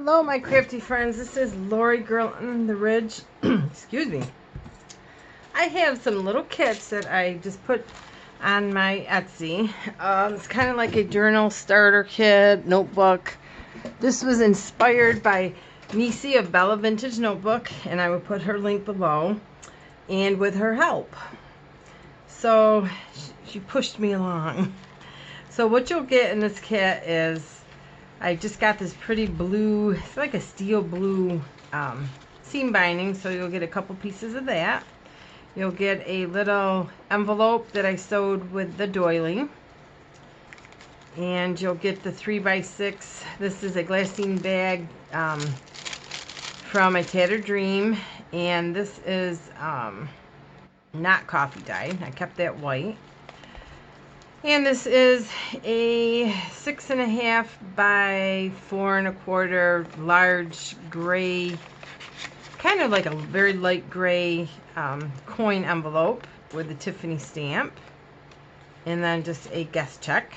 Hello, my crafty friends. This is Lori Girl on the Ridge. Excuse me. I have some little kits that I just put on my Etsy. It's kind of like a journal starter kit, notebook. This was inspired by Nisi of Bella Vintage Notebook, and I will put her link below, and with her help. So she pushed me along. So what you'll get in this kit is, I just got this pretty blue, it's like a steel blue seam binding, so you'll get a couple pieces of that. You'll get a little envelope that I sewed with the doily. And you'll get the 3x6. This is a glassine bag from A Tattered Dream. And this is not coffee dyed. I kept that white. And this is a 6.5 by 4 1/4 large gray, kind of like a very light gray coin envelope with the Tiffany stamp. And then just a guest check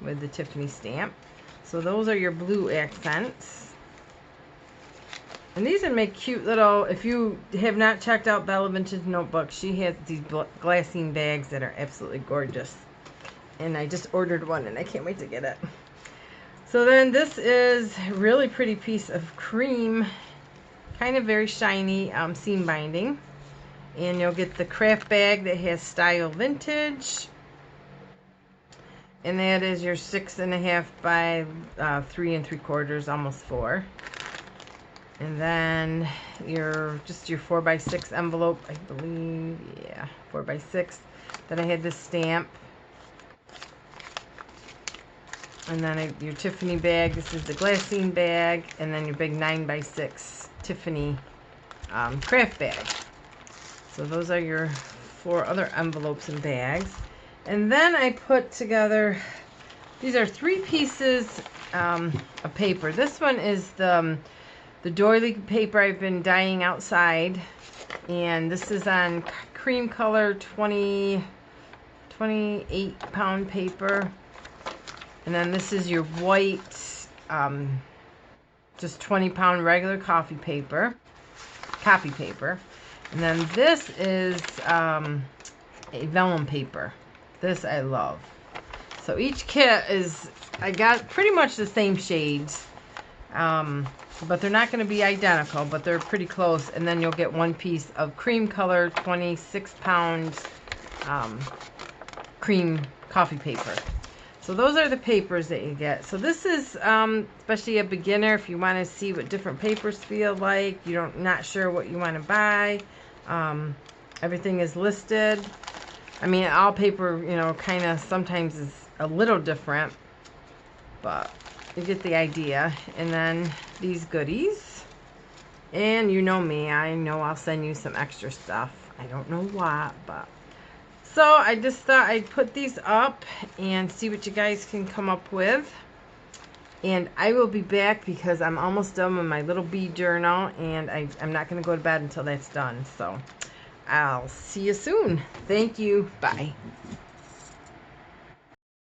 with the Tiffany stamp. So those are your blue accents. And these would make cute little, if you have not checked out Bella Vintage Notebook, she has these glassine bags that are absolutely gorgeous. And I just ordered one and I can't wait to get it. So then this is a really pretty piece of cream, kind of very shiny seam binding. And you'll get the craft bag that has Style Vintage. And that is your 6.5 by 3 3/4, almost 4. And then just your 4x6 envelope, I believe, yeah, 4x6. Then I had this stamp. And then your Tiffany bag, this is the glassine bag, and then your big 9x6 Tiffany craft bag. So those are your 4 other envelopes and bags. And then I put together, these are 3 pieces of paper. This one is the doily paper I've been dyeing outside. And this is on cream color 28 pound paper. And then this is your white, just 20 pound regular copy paper. And then this is a vellum paper. This I love. So each kit is, I got pretty much the same shades. But they're not going to be identical, but they're pretty close. And then you'll get 1 piece of cream color, 26 pound cream coffee paper. So those are the papers that you get. So this is especially a beginner, if you want to see what different papers feel like, you're not sure what you want to buy. Everything is listed. I mean, all paper, you know, kind of sometimes is a little different, but you get the idea. And then these goodies. And you know me, I know I'll send you some extra stuff. I don't know what, but... So I just thought I'd put these up and see what you guys can come up with. And I will be back because I'm almost done with my little bead journal, and I'm not going to go to bed until that's done. So I'll see you soon. Thank you. Bye.